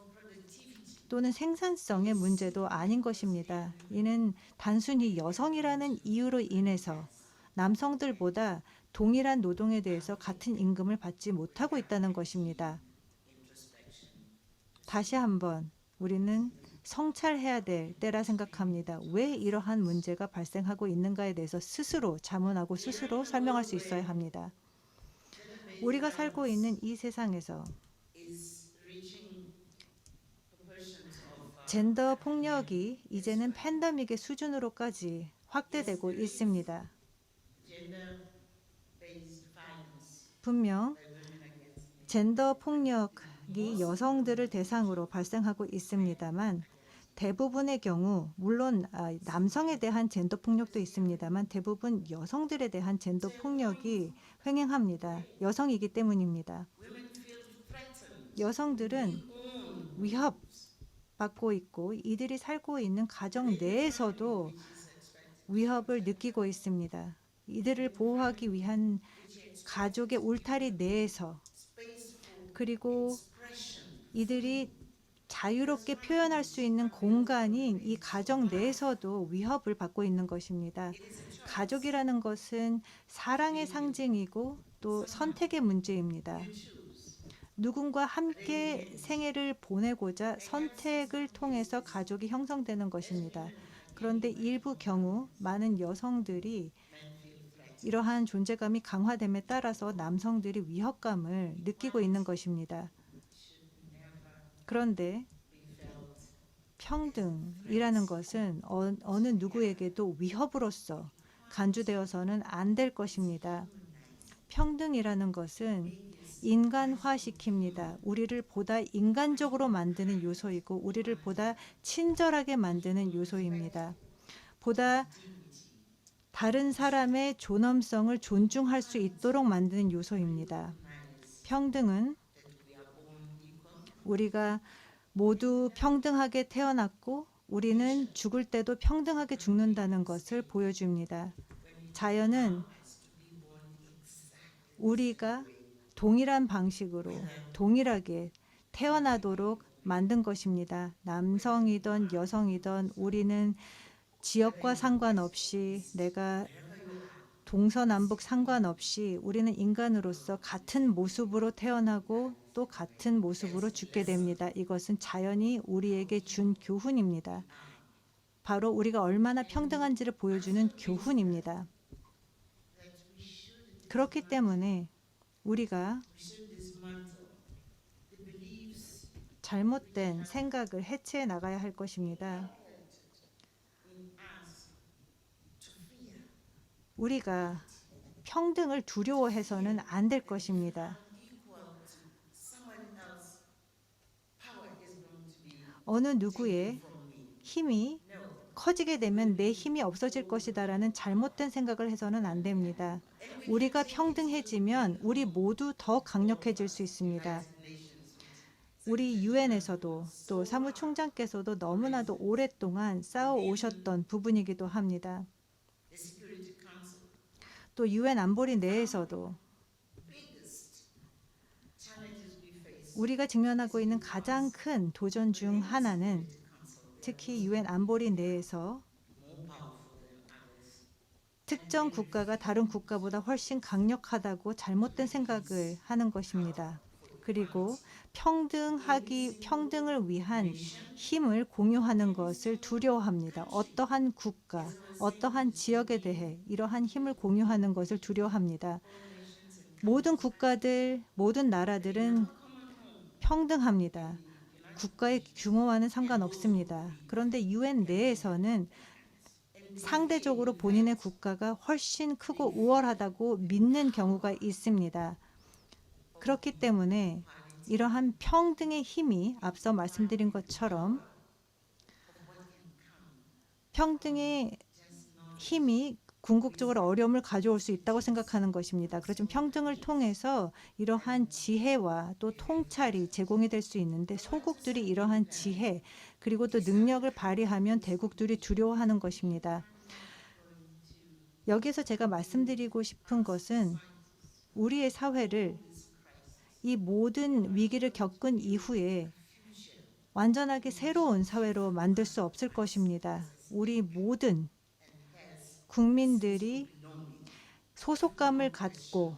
또는 생산성의 문제도 아닌 것입니다. 이는 단순히 여성이라는 이유로 인해서 남성들보다 동일한 노동에 대해서 같은 임금을 받지 못하고 있다는 것입니다. 다시 한번 우리는 성찰해야 될 때라 생각합니다. 왜 이러한 문제가 발생하고 있는가에 대해서 스스로 자문하고 스스로 설명할 수 있어야 합니다. 우리가 살고 있는 이 세상에서 젠더 폭력이 이제는 팬데믹의 수준으로까지 확대되고 있습니다. 분명 젠더 폭력이 여성들을 대상으로 발생하고 있습니다만 대부분의 경우 물론 남성에 대한 젠더 폭력도 있습니다만 대부분 여성들에 대한 젠더 폭력이 횡행합니다. 여성이기 때문입니다. 여성들은 위협받고 있고 이들이 살고 있는 가정 내에서도 위협을 느끼고 있습니다. 이들을 보호하기 위한 가족의 울타리 내에서 그리고 이들이 자유롭게 표현할 수 있는 공간인 이 가정 내에서도 위협을 받고 있는 것입니다. 가족이라는 것은 사랑의 상징이고 또 선택의 문제입니다. 누군가 함께 생애를 보내고자 선택을 통해서 가족이 형성되는 것입니다. 그런데 일부 경우 많은 여성들이 이러한 존재감이 강화됨에 따라서 남성들이 위협감을 느끼고 있는 것입니다. 그런데 평등이라는 것은 어느 누구에게도 위협으로서 간주되어서는 안 될 것입니다. 평등이라는 것은 인간화시킵니다. 우리를 보다 인간적으로 만드는 요소이고 우리를 보다 친절하게 만드는 요소입니다. 보다 다른 사람의 존엄성을 존중할 수 있도록 만드는 요소입니다. 평등은 우리가 모두 평등하게 태어났고 우리는 죽을 때도 평등하게 죽는다는 것을 보여줍니다. 자연은 우리가 동일한 방식으로 동일하게 태어나도록 만든 것입니다. 남성이든 여성이든 우리는 지역과 상관없이 내가 동서남북 상관없이 우리는 인간으로서 같은 모습으로 태어나고 또 같은 모습으로 죽게 됩니다. 이것은 자연이 우리에게 준 교훈입니다. 바로 우리가 얼마나 평등한지를 보여주는 교훈입니다. 그렇기 때문에 우리가 잘못된 생각을 해체해 나가야 할 것입니다. 우리가 평등을 두려워해서는 안 될 것입니다. 어느 누구의 힘이 커지게 되면 내 힘이 없어질 것이다라는 잘못된 생각을 해서는 안 됩니다. 우리가 평등해지면 우리 모두 더 강력해질 수 있습니다. 우리 유엔에서도 또 사무총장께서도 너무나도 오랫동안 쌓아오셨던 부분이기도 합니다. 또 유엔 안보리 내에서도 우리가 직면하고 있는 가장 큰 도전 중 하나는 특히 유엔 안보리 내에서 특정 국가가 다른 국가보다 훨씬 강력하다고 잘못된 생각을 하는 것입니다. 그리고 평등을 위한 힘을 공유하는 것을 두려워합니다. 어떠한 국가, 어떠한 지역에 대해 이러한 힘을 공유하는 것을 두려워합니다. 모든 국가들, 모든 나라들은 평등합니다. 국가의 규모와는 상관없습니다. 그런데 유엔 내에서는 상대적으로 본인의 국가가 훨씬 크고 우월하다고 믿는 경우가 있습니다. 그렇기 때문에 이러한 평등의 힘이 앞서 말씀드린 것처럼 평등의 힘이 궁극적으로 어려움을 가져올 수 있다고 생각하는 것입니다. 그렇지만 평등을 통해서 이러한 지혜와 또 통찰이 제공이 될 수 있는데 소국들이 이러한 지혜 그리고 또 능력을 발휘하면 대국들이 두려워하는 것입니다. 여기서 제가 말씀드리고 싶은 것은 우리의 사회를 이 모든 위기를 겪은 이후에 완전하게 새로운 사회로 만들 수 없을 것입니다. 우리 모든 국민들이 소속감을 갖고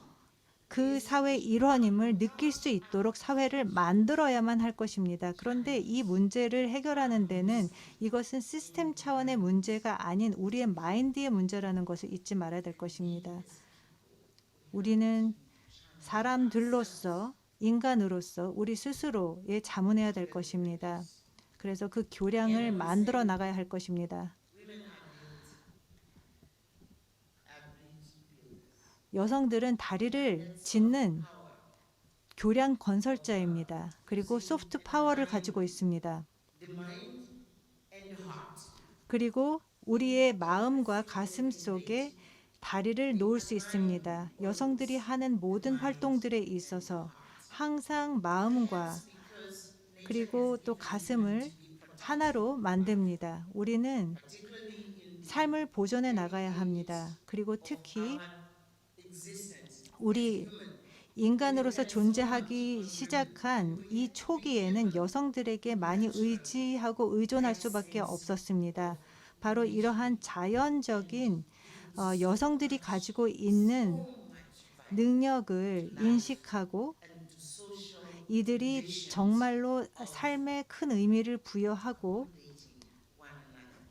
그 사회의 일원임을 느낄 수 있도록 사회를 만들어야만 할 것입니다. 그런데 이 문제를 해결하는 데는 이것은 시스템 차원의 문제가 아닌 우리의 마인드의 문제라는 것을 잊지 말아야 될 것입니다. 우리는 사람들로서 인간으로서 우리 스스로에 자문해야 될 것입니다. 그래서 그 교량을 만들어 나가야 할 것입니다. 여성들은 다리를 짓는 교량 건설자입니다. 그리고 소프트 파워를 가지고 있습니다. 그리고 우리의 마음과 가슴 속에 다리를 놓을 수 있습니다. 여성들이 하는 모든 활동들에 있어서 항상 마음과 그리고 또 가슴을 하나로 만듭니다. 우리는 삶을 보존해 나가야 합니다. 그리고 특히 우리 인간으로서 존재하기 시작한 이 초기에는 여성들에게 많이 의지하고 의존할 수밖에 없었습니다. 바로 이러한 자연적인 여성들이 가지고 있는 능력을 인식하고 이들이 정말로 삶에 큰 의미를 부여하고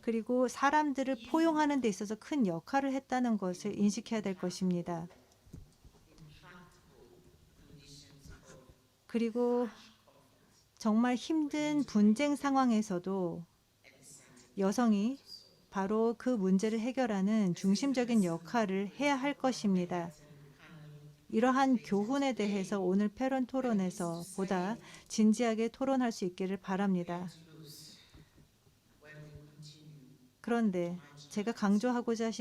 그리고 사람들을 포용하는 데 있어서 큰 역할을 했다는 것을 인식해야 될 것입니다. 그리고 정말 힘든 분쟁 상황에서도 여성이 바로 그 문제를 해결하는 중심적인 역할을 해야 할 것입니다. 이러한 교훈에 대해서 오늘 패런 토론에서 보다 진지하게 토론할 수 있기를 바랍니다. 그런데 제가 강조하고자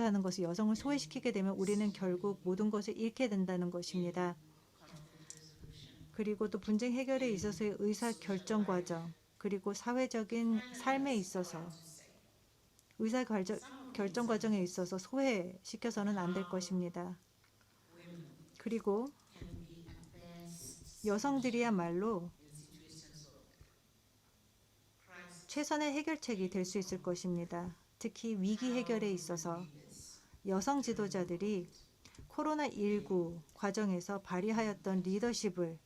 하는 것은 여성을 소외시키게 되면 우리는 결국 모든 것을 잃게 된다는 것입니다. 그리고 또 분쟁 해결에 있어서의 의사 결정 과정, 그리고 사회적인 삶에 있어서 의사 결정 과정에 있어서 소외시켜서는 안 될 것입니다. 그리고 여성들이야말로 최선의 해결책이 될 수 있을 것입니다. 특히 위기 해결에 있어서 여성 지도자들이 코로나19 과정에서 발휘하였던 리더십을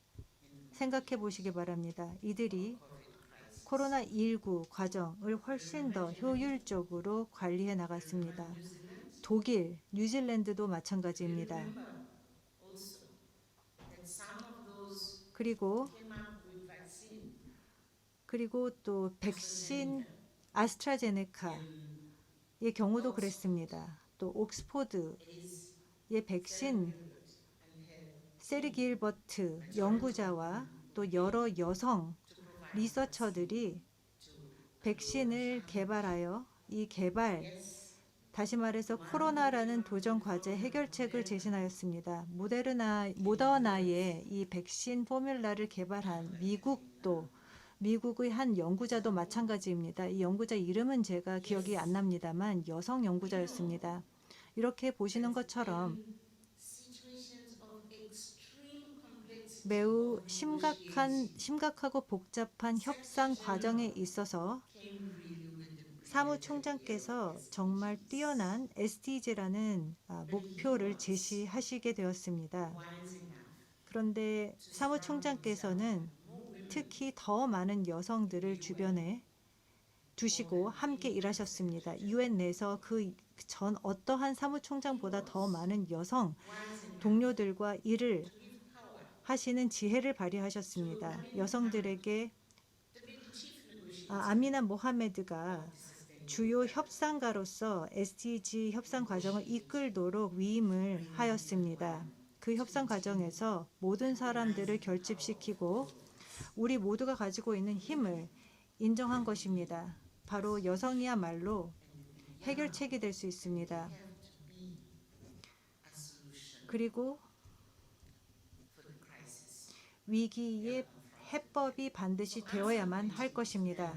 생각해 보시기 바랍니다. 이들이 코로나19 과정을 훨씬 더 효율적으로 관리해 나갔습니다. 독일, 뉴질랜드도 마찬가지입니다. 그리고 또 백신 아스트라제네카의 경우도 그랬습니다. 또 옥스포드의 백신 세리 길버트 연구자와 또 여러 여성 리서처들이 백신을 개발하여 다시 말해서 코로나라는 도전 과제 해결책을 제시하였습니다. 모더나의 이 백신 포뮬라를 개발한 미국의 한 연구자도 마찬가지입니다. 이 연구자 이름은 제가 기억이 안 납니다만 여성 연구자였습니다. 이렇게 보시는 것처럼 매우 심각하고 복잡한 협상 과정에 있어서 사무총장께서 정말 뛰어난 SDG라는 목표를 제시하시게 되었습니다. 그런데 사무총장께서는 특히 더 많은 여성들을 주변에 두시고 함께 일하셨습니다. UN 내에서 그 전 어떠한 사무총장보다 더 많은 여성 동료들과 일을 하시는 지혜를 발휘하셨습니다. 여성들에게 아미나 모하메드가 주요 협상가로서 SDG 협상 과정을 이끌도록 위임을 하였습니다. 그 협상 과정에서 모든 사람들을 결집시키고 우리 모두가 가지고 있는 힘을 인정한 것입니다. 바로 여성이야말로 해결책이 될 수 있습니다. 그리고 위기의 해법이 반드시 되어야만 할 것입니다.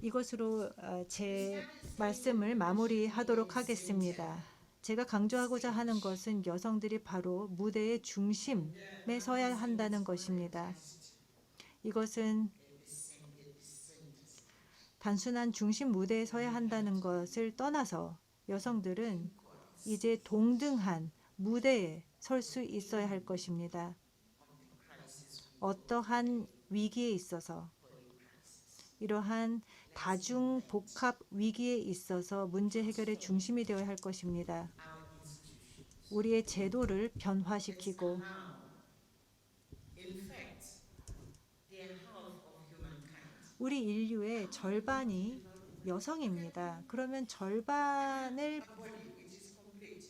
이것으로 제 말씀을 마무리하도록 하겠습니다. 제가 강조하고자 하는 것은 여성들이 바로 무대의 중심에 서야 한다는 것입니다. 이것은 단순한 중심 무대에 서야 한다는 것을 떠나서 여성들은 이제 동등한 무대에 설 수 있어야 할 것입니다. 어떠한 위기에 있어서 이러한 다중 복합 위기에 있어서 문제 해결의 중심이 되어야 할 것입니다. 우리의 제도를 변화시키고 우리 인류의 절반이 여성입니다. 그러면 절반을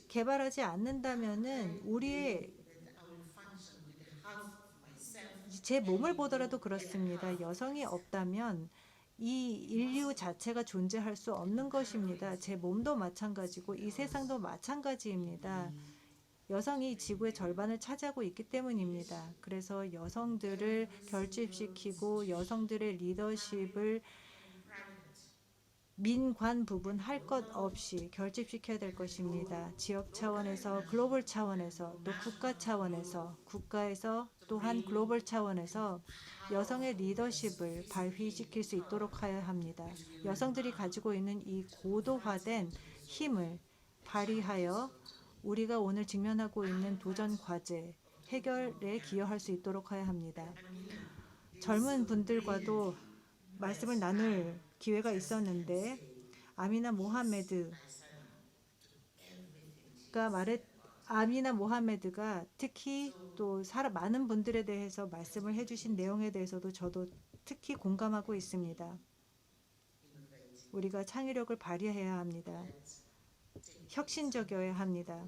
개발하지 않는다면은 우리의 제 몸을 보더라도 그렇습니다. 여성이 없다면 이 인류 자체가 존재할 수 없는 것입니다. 제 몸도 마찬가지고 이 세상도 마찬가지입니다. 여성이 지구의 절반을 차지하고 있기 때문입니다. 그래서 여성들을 결집시키고 여성들의 리더십을 민관 부분 할 것 없이 결집시켜야 될 것입니다. 지역 차원에서 글로벌 차원에서 또 국가 차원에서 국가에서 또한 글로벌 차원에서 여성의 리더십을 발휘시킬 수 있도록 해야 합니다. 여성들이 가지고 있는 이 고도화된 힘을 발휘하여 우리가 오늘 직면하고 있는 도전 과제 해결에 기여할 수 있도록 해야 합니다. 젊은 분들과도 말씀을 나눌 기회가 있었는데 아미나 모하메드가 특히 또 많은 분들에 대해서 말씀을 해주신 내용에 대해서도 저도 특히 공감하고 있습니다. 우리가 창의력을 발휘해야 합니다. 혁신적이어야 합니다.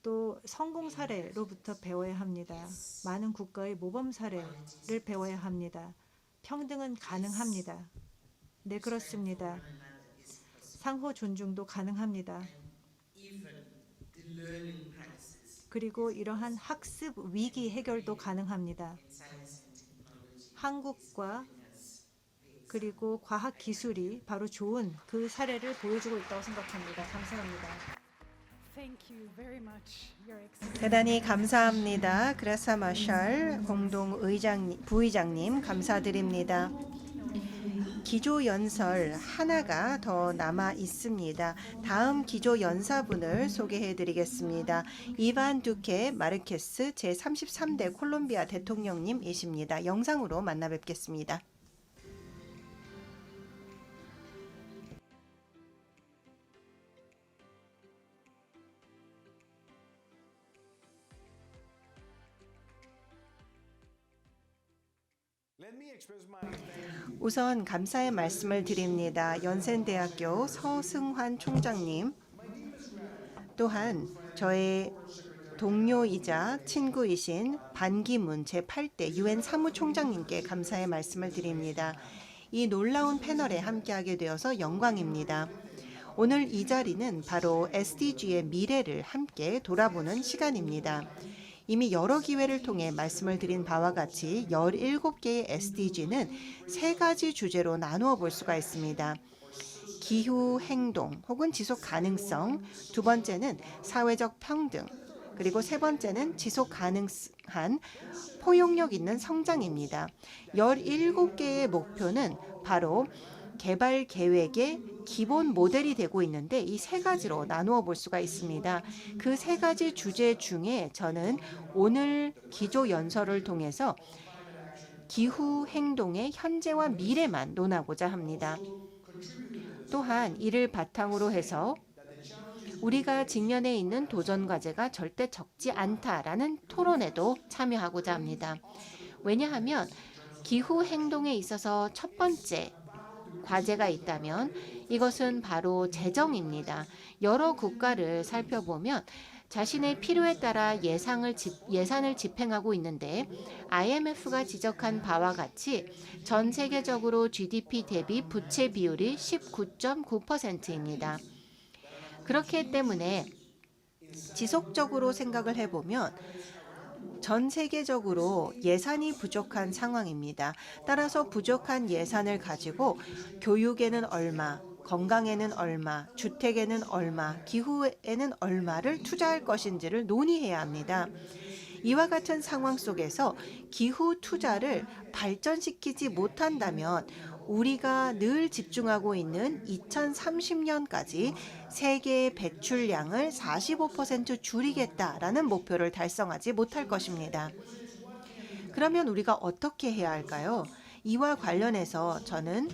또 성공 사례로부터 배워야 합니다. 많은 국가의 모범 사례를 배워야 합니다. 평등은 가능합니다. 네, 그렇습니다. 상호 존중도 가능합니다. 그리고 이러한 학습 위기 해결도 가능합니다. 한국과 그리고 과학 기술이 바로 좋은 그 사례를 보여주고 있다고 생각합니다. 감사합니다. 대단히 감사합니다. 그라사 마샬 부의장님 감사드립니다. 기조연설 하나가 더 남아 있습니다. 다음 기조연사분을 소개해 드리겠습니다. 이반 두케 마르케스 제33대 콜롬비아 대통령님이십니다. 영상으로 만나 뵙겠습니다. 우선 감사의 말씀을 드립니다. 연센대학교 서승환 총장님, 또한 저의 동료이자 친구이신 반기문 제8대 UN 사무총장님께 감사의 말씀을 드립니다. 이 놀라운 패널에 함께하게 되어서 영광입니다. 오늘 이 자리는 바로 SDG의 미래를 함께 돌아보는 시간입니다. 이미 여러 기회를 통해 말씀을 드린 바와 같이 17개의 SDG는 세 가지 주제로 나누어 볼 수가 있습니다. 기후 행동 혹은 지속 가능성, 두 번째는 사회적 평등, 그리고 세 번째는 지속 가능한 포용력 있는 성장입니다. 17개의 목표는 바로 개발 계획의 기본 모델이 되고 있는데 이 세 가지로 나누어 볼 수가 있습니다. 그 세 가지 주제 중에 저는 오늘 기조 연설을 통해서 기후 행동의 현재와 미래만 논하고자 합니다. 또한 이를 바탕으로 해서 우리가 직면해 있는 도전 과제가 절대 적지 않다라는 토론에도 참여하고자 합니다. 왜냐하면 기후 행동에 있어서 첫 번째 과제가 있다면 이것은 바로 재정입니다. 여러 국가를 살펴보면 자신의 필요에 따라 예산을 집행하고 있는데 IMF가 지적한 바와 같이 전 세계적으로 GDP 대비 부채 비율이 19.9%입니다. 그렇기 때문에 지속적으로 생각을 해보면 전 세계적으로 예산이 부족한 상황입니다. 따라서 부족한 예산을 가지고 교육에는 얼마, 건강에는 얼마, 주택에는 얼마, 기후에는 얼마를 투자할 것인지를 논의해야 합니다. 이와 같은 상황 속에서 기후 투자를 발전시키지 못한다면 우리가 늘 집중하고 있는 2030년까지 세계의 배출량을 45% 줄이겠다라는 목표를 달성하지 못할 것입니다. 그러면 우리가 어떻게 해야 할까요? 이와 관련해서 저는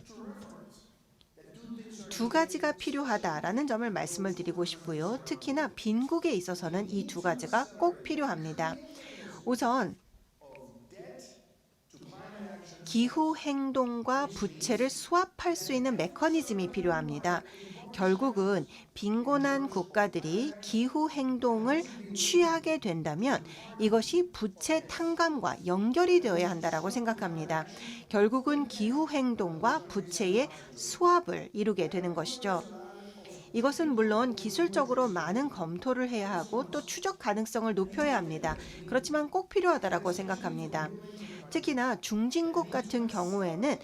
두 가지가 필요하다라는 점을 말씀을 드리고 싶고요. 특히나 빈국에 있어서는 이 두 가지가 꼭 필요합니다. 우선 기후 행동과 부채를 수합할 수 있는 메커니즘이 필요합니다. 결국은 빈곤한 국가들이 기후 행동을 취하게 된다면 이것이 부채 탕감과 연결이 되어야 한다고 생각합니다. 결국은 기후 행동과 부채의 수합을 이루게 되는 것이죠. 이것은 물론 기술적으로 많은 검토를 해야 하고 또 추적 가능성을 높여야 합니다. 그렇지만 꼭 필요하다고 생각합니다. 특히나 중진국 같은 경우에는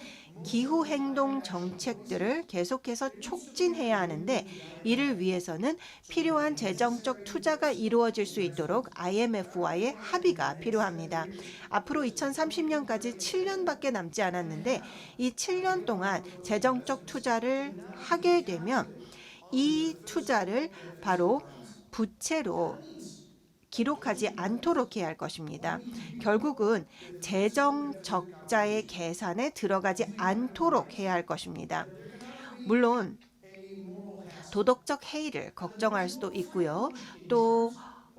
기후행동 정책들을 계속해서 촉진해야 하는데 이를 위해서는 필요한 재정적 투자가 이루어질 수 있도록 IMF와의 합의가 필요합니다. 앞으로 2030년까지 7년밖에 남지 않았는데 이 7년 동안 재정적 투자를 하게 되면 이 투자를 바로 부채로 기록하지 않도록 해야 할 것입니다. 결국은 재정 적자의 계산에 들어가지 않도록 해야 할 것입니다. 물론 도덕적 해이를 걱정할 수도 있고요. 또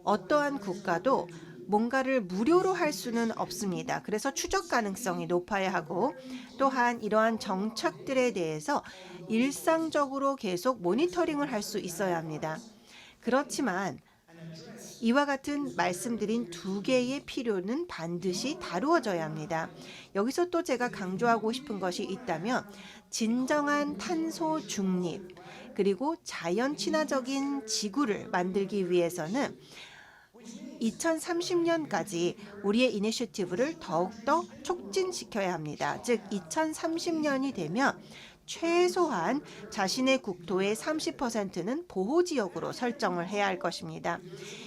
어떠한 국가도 뭔가를 무료로 할 수는 없습니다. 그래서 추적 가능성이 높아야 하고 또한 이러한 정책들에 대해서 일상적으로 계속 모니터링을 할 수 있어야 합니다. 그렇지만 이와 같은 말씀드린 두 개의 필요는 반드시 다루어져야 합니다. 여기서 또 제가 강조하고 싶은 것이 있다면 진정한 탄소 중립 그리고 자연 친화적인 지구를 만들기 위해서는 2030년까지 우리의 이니셔티브를 더욱더 촉진시켜야 합니다. 즉 2030년이 되면 최소한 자신의 국토의 30%는 보호지역으로 설정을 해야 할 것입니다.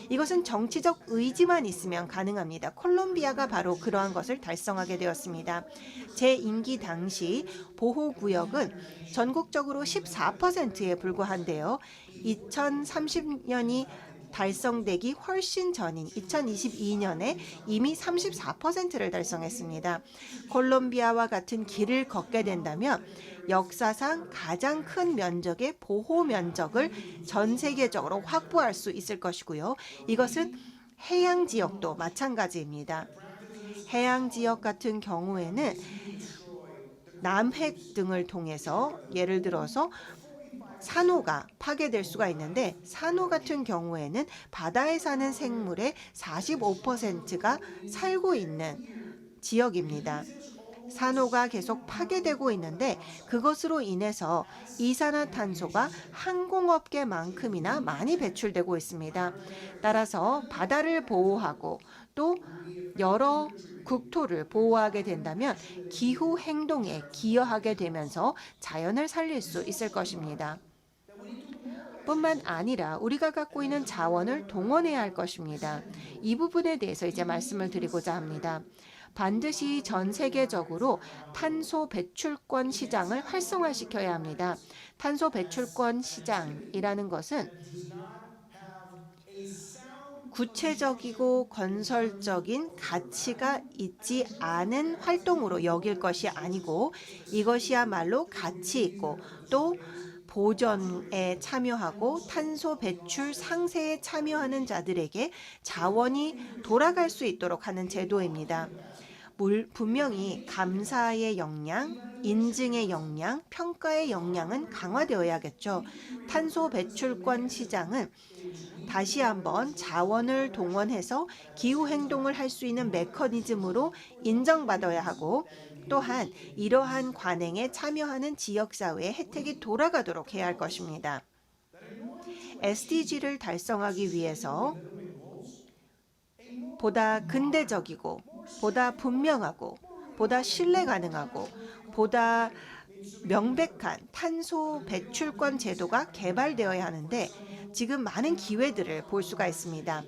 이것은 정치적 의지만 있으면 가능합니다. 콜롬비아가 바로 그러한 것을 달성하게 되었습니다. 제 임기 당시 보호구역은 전국적으로 14%에 불과한데요. 2030년이 달성되기 훨씬 전인 2022년에 이미 34%를 달성했습니다. 콜롬비아와 같은 길을 걷게 된다면 역사상 가장 큰 면적의 보호 면적을 전 세계적으로 확보할 수 있을 것이고요. 이것은 해양 지역도 마찬가지입니다. 해양 지역 같은 경우에는 남핵 등을 통해서 예를 들어서 산호가 파괴될 수가 있는데 산호 같은 경우에는 바다에 사는 생물의 45%가 살고 있는 지역입니다. 산호가 계속 파괴되고 있는데 그것으로 인해서 이산화탄소가 항공업계만큼이나 많이 배출되고 있습니다. 따라서 바다를 보호하고 또 여러 국토를 보호하게 된다면 기후 행동에 기여하게 되면서 자연을 살릴 수 있을 것입니다. 뿐만 아니라 우리가 갖고 있는 자원을 동원해야 할 것입니다. 이 부분에 대해서 이제 말씀을 드리고자 합니다. 반드시 전 세계적으로 탄소 배출권 시장을 활성화시켜야 합니다. 탄소 배출권 시장이라는 것은 구체적이고 건설적인 가치가 있지 않은 활동으로 여길 것이 아니고 이것이야말로 가치 있고 또 보전에 참여하고 탄소 배출 상쇄에 참여하는 자들에게 자원이 돌아갈 수 있도록 하는 제도입니다. 분명히 감사의 역량, 인증의 역량, 평가의 역량은 강화되어야겠죠. 탄소 배출권 시장은 다시 한번 자원을 동원해서 기후 행동을 할 수 있는 메커니즘으로 인정받아야 하고 또한 이러한 관행에 참여하는 지역사회에 혜택이 돌아가도록 해야 할 것입니다. SDG를 달성하기 위해서 보다 근대적이고 보다 분명하고 보다 신뢰 가능하고 보다 명백한 탄소 배출권 제도가 개발되어야 하는데 지금 많은 기회들을 볼 수가 있습니다.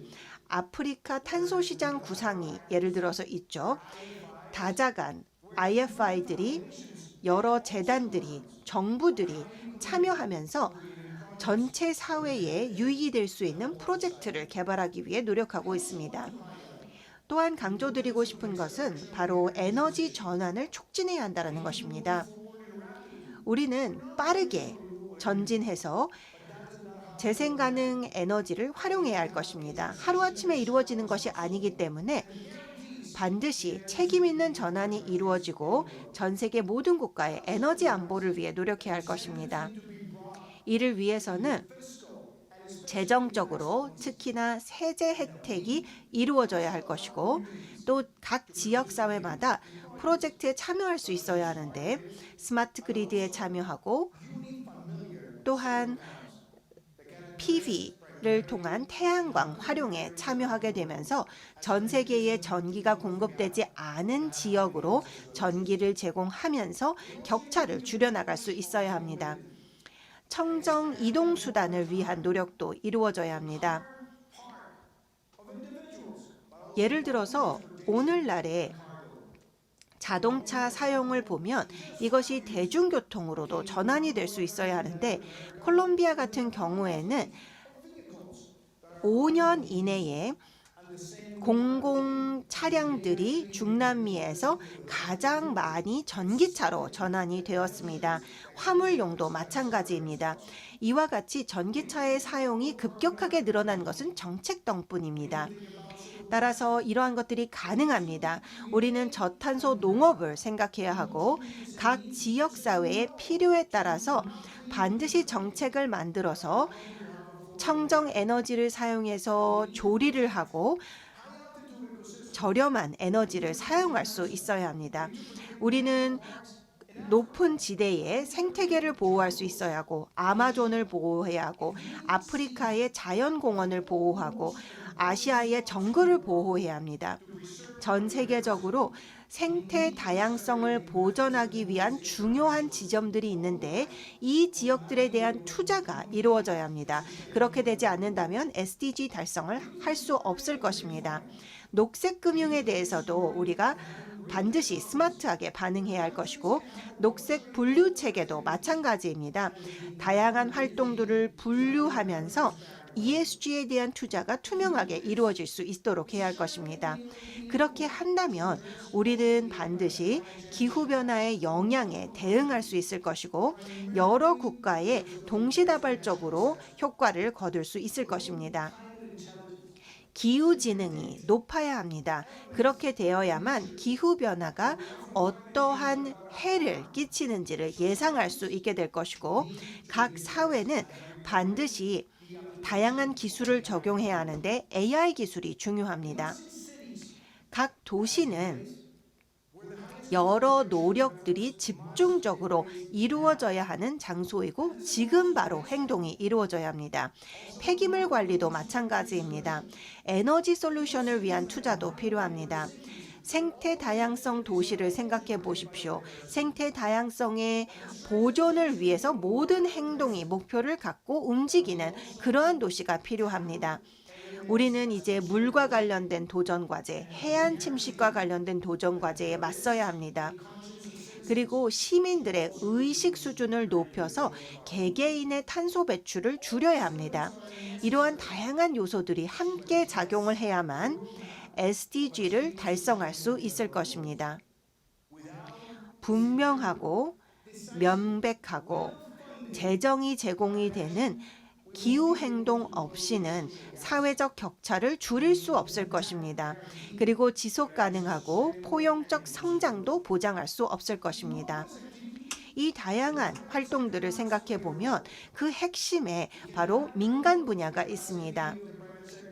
아프리카 탄소 시장 구상이 예를 들어서 있죠. 다자간 IFI들이 여러 재단들이 정부들이 참여하면서 전체 사회에 유익이 될 수 있는 프로젝트를 개발하기 위해 노력하고 있습니다. 또한 강조드리고 싶은 것은 바로 에너지 전환을 촉진해야 한다는 것입니다. 우리는 빠르게 전진해서 재생 가능 에너지를 활용해야 할 것입니다. 하루아침에 이루어지는 것이 아니기 때문에 반드시 책임 있는 전환이 이루어지고 전 세계 모든 국가의 에너지 안보를 위해 노력해야 할 것입니다. 이를 위해서는 재정적으로 특히나 세제 혜택이 이루어져야 할 것이고 또 각 지역사회마다 프로젝트에 참여할 수 있어야 하는데 스마트 그리드에 참여하고 또한 PV를 통한 태양광 활용에 참여하게 되면서 전 세계에 전기가 공급되지 않은 지역으로 전기를 제공하면서 격차를 줄여나갈 수 있어야 합니다. 청정 이동 수단을 위한 노력도 이루어져야 합니다. 예를 들어서 오늘날의 자동차 사용을 보면 이것이 대중교통으로도 전환이 될 수 있어야 하는데 콜롬비아 같은 경우에는 5년 이내에 공공 차량들이 중남미에서 가장 많이 전기차로 전환이 되었습니다. 화물용도 마찬가지입니다. 이와 같이 전기차의 사용이 급격하게 늘어난 것은 정책 덕분입니다. 따라서 이러한 것들이 가능합니다. 우리는 저탄소 농업을 생각해야 하고 각 지역사회의 필요에 따라서 반드시 정책을 만들어서 청정 에너지를 사용해서 조리를 하고 저렴한 에너지를 사용할 수 있어야 합니다. 우리는 높은 지대의 생태계를 보호할 수 있어야 하고 아마존을 보호해야 하고 아프리카의 자연공원을 보호하고 아시아의 정글을 보호해야 합니다. 전 세계적으로 생태 다양성을 보존하기 위한 중요한 지점들이 있는데 이 지역들에 대한 투자가 이루어져야 합니다. 그렇게 되지 않는다면 SDG 달성을 할 수 없을 것입니다. 녹색 금융에 대해서도 우리가 반드시 스마트하게 반응해야 할 것이고 녹색 분류 체계도 마찬가지입니다. 다양한 활동들을 분류하면서 ESG에 대한 투자가 투명하게 이루어질 수 있도록 해야 할 것입니다. 그렇게 한다면 우리는 반드시 기후변화의 영향에 대응할 수 있을 것이고 여러 국가에 동시다발적으로 효과를 거둘 수 있을 것입니다. 기후지능이 높아야 합니다. 그렇게 되어야만 기후변화가 어떠한 해를 끼치는지를 예상할 수 있게 될 것이고 각 사회는 반드시 다양한 기술을 적용해야 하는데 AI 기술이 중요합니다. 각 도시는 여러 노력들이 집중적으로 이루어져야 하는 장소이고 지금 바로 행동이 이루어져야 합니다. 폐기물 관리도 마찬가지입니다. 에너지 솔루션을 위한 투자도 필요합니다. 생태 다양성 도시를 생각해 보십시오. 생태 다양성의 보존을 위해서 모든 행동이 목표를 갖고 움직이는 그러한 도시가 필요합니다. 우리는 이제 물과 관련된 도전 과제, 해안 침식과 관련된 도전 과제에 맞서야 합니다. 그리고 시민들의 의식 수준을 높여서 개개인의 탄소 배출을 줄여야 합니다. 이러한 다양한 요소들이 함께 작용을 해야만 SDG를 달성할 수 있을 것입니다. 분명하고 명백하고 재정이 제공이 되는 기후행동 없이는 사회적 격차를 줄일 수 없을 것입니다. 그리고 지속 가능하고 포용적 성장도 보장할 수 없을 것입니다. 이 다양한 활동들을 생각해 보면 그 핵심에 바로 민간 분야가 있습니다.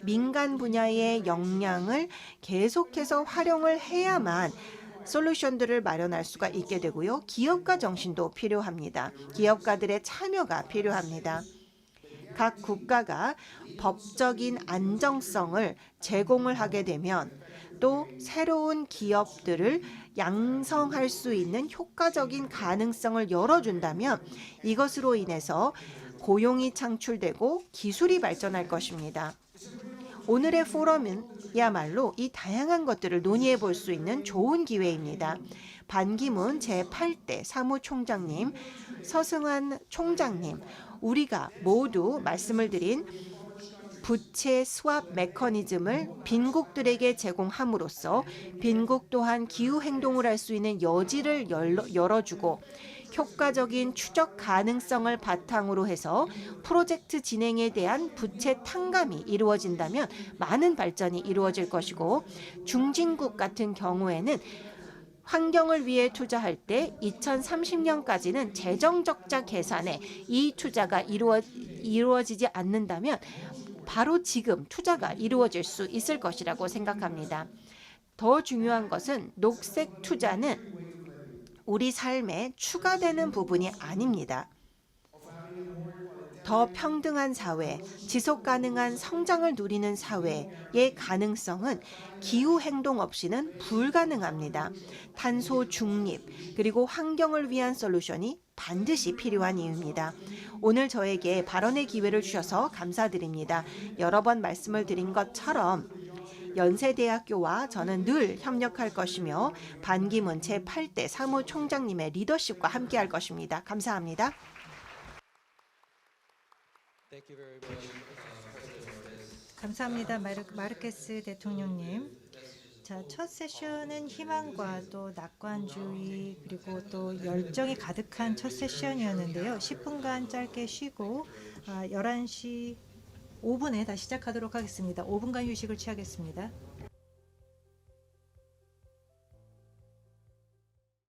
민간 분야의 역량을 계속해서 활용을 해야만 솔루션들을 마련할 수가 있게 되고요. 기업가 정신도 필요합니다. 기업가들의 참여가 필요합니다. 각 국가가 법적인 안정성을 제공을 하게 되면 또 새로운 기업들을 양성할 수 있는 효과적인 가능성을 열어준다면 이것으로 인해서 고용이 창출되고 기술이 발전할 것입니다. 오늘의 포럼은야말로 이 다양한 것들을 논의해 볼 수 있는 좋은 기회입니다. 반기문 제8대 사무총장님, 서승환 총장님, 우리가 모두 말씀을 드린 부채 스왑 메커니즘을 빈국들에게 제공함으로써 빈국 또한 기후 행동을 할 수 있는 여지를 열어주고 효과적인 추적 가능성을 바탕으로 해서 프로젝트 진행에 대한 부채 탕감이 이루어진다면 많은 발전이 이루어질 것이고 중진국 같은 경우에는 환경을 위해 투자할 때 2030년까지는 재정 적자 계산에 이 투자가 이루어지지 않는다면 바로 지금 투자가 이루어질 수 있을 것이라고 생각합니다. 더 중요한 것은 녹색 투자는 우리 삶에 추가되는 부분이 아닙니다. 더 평등한 사회, 지속 가능한 성장을 누리는 사회의 가능성은 기후 행동 없이는 불가능합니다. 탄소 중립, 그리고 환경을 위한 솔루션이 반드시 필요한 이유입니다. 오늘 저에게 발언의 기회를 주셔서 감사드립니다. 여러 번 말씀을 드린 것처럼 연세대학교와 저는 늘 협력할 것이며 반기문 제8대 사무총장님의 리더십과 함께할 것입니다. 감사합니다. 감사합니다. 마르케스 대통령님. 자, 첫 세션은 희망과 또 낙관주의 그리고 또 열정이 가득한 첫 세션이었는데요. 10분간 짧게 쉬고 11시 5분에 다시 시작하도록 하겠습니다. 5분간 휴식을 취하겠습니다.